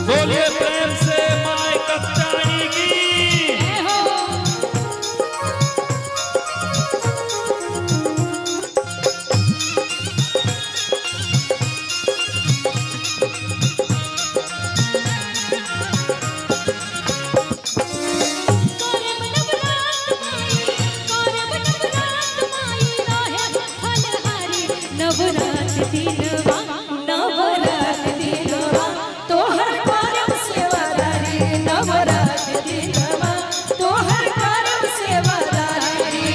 बोलिए प्रेम से माई कत्यायनी की। नवरात दिनवा नवरात दिनवा तोहर करम सेवादारी नवरात दिनवा तोहर करम सेवादारी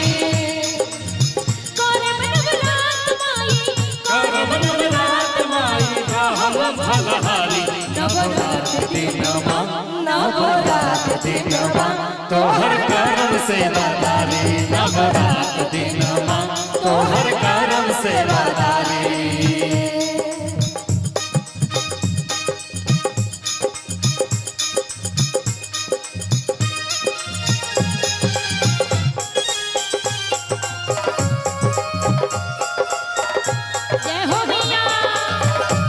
करम नवरात माई रहम भलहारी नवरात दिनवा नवरात दिनवा तोहर करम सेवादारी नवरात दिनवा तोहर करम सेवादारी। जय हो मैया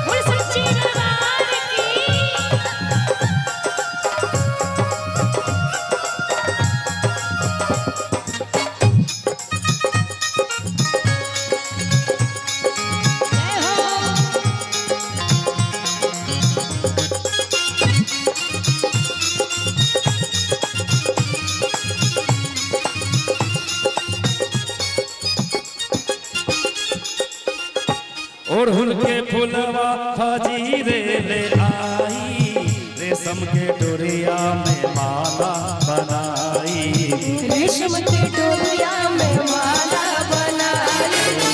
बोल सच्ची दरबार की। जय हो ओढ़ुल के फुलवा फजीरे ले आई रेशम के डोरिया में माला बनाई। रेशम के डोरिया में माला बनाई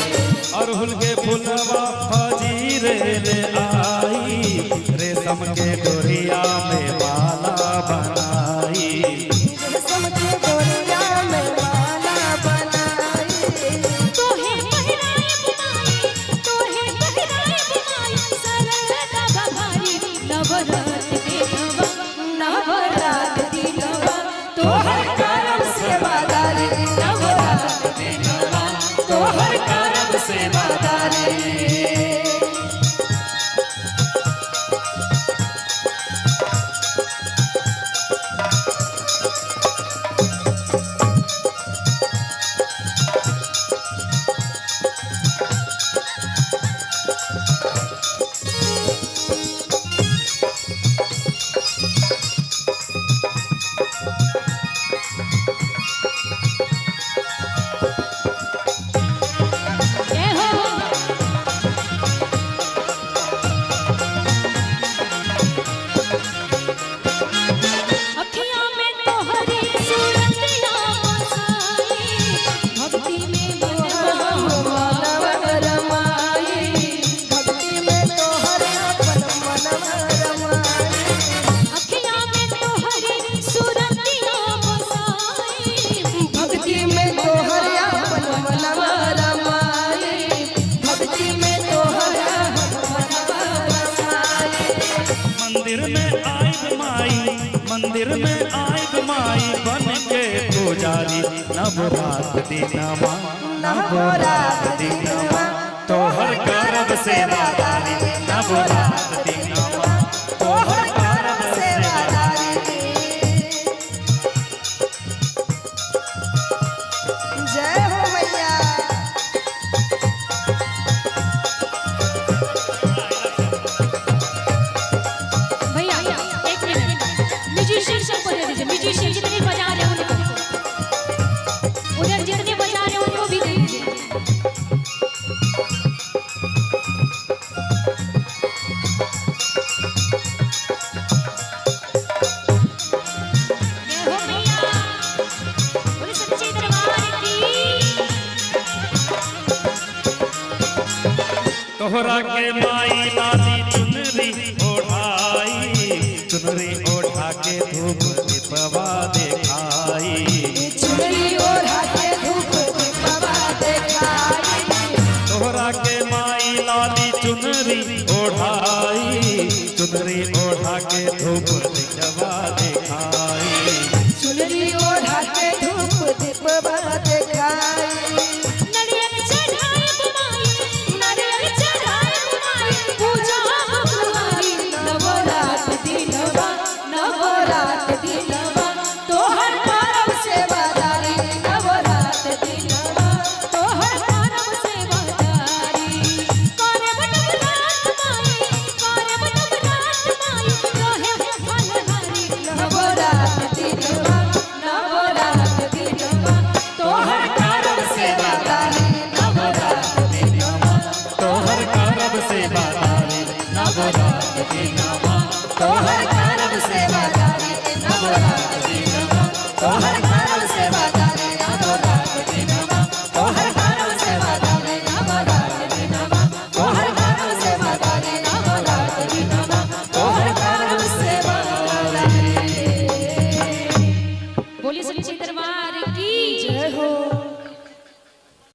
अड़हुल के फुलवा फजीरे ले आई रेशम के डोरिया में माला बनाई। रेशम के डोरिया में माला बनाई तोहे पहिराए बुनाई सरलता बहारी नवरात दिनवा नवरात दिनवा तोहर करम सेवादारी नवरात दिनवा तोहर करम सेवादारी। जय हो अखियां में तोहरी सूरतिया बसाई भक्ति में मनवा रमाई भक्ति में तोहरे अपन मनवा रमाई अखियां में तोहरी सूरतिया बसाई भक्ति में तोहरे अपन मनवा रमाई भक्ति में तोहरे मनवा बसाई। मंदिर में आइब माई बन के पुजारी नवरात दिनवा नवरात दिनवा तोहर करम सेवादारी नवरात दिनवा तोहर करम सेवादारी। जय हो मैया भैया एक मिनट म्यूजिशियन सबको दे दीजिए म्यूजिशियन जितने बजा रहे हैं उनको उधर जितने बजा रहे हैं उनको भी दे दीजिए। जय हो मैया बोल सच्ची दरबार की। तोहरा के माई लादी चुनरी ओढ़ा के धूप दीपवा देखाई। चुनरी ओढ़ा के धूप दीपवा देखाई तोहरा के माई लादी चुनरी ओढ़ाई चुनरी ओढ़ा के धूप दिखवा दिखाई चुनरी ओढ़ा के धूप दिखवा दिखाई नरियल चढ़ाए बुमाई नरियल चढ़ाए बुमाई पूजा भगवानी नवरात दिनवा नवरात दिनवा तोहर करम सेवादारी नवरात दिनवा तोहर करम सेवादारी करब नवरात माई करब नवरात माई रहे फलहारी नवरात दिनवा नवरात दिनवा तोहर करम सेवादारी नवरात दिनवा तोहर करब सेवादारी नवरात दिनवा तोहर करम सेवादारी नवरात दिनवा तोहर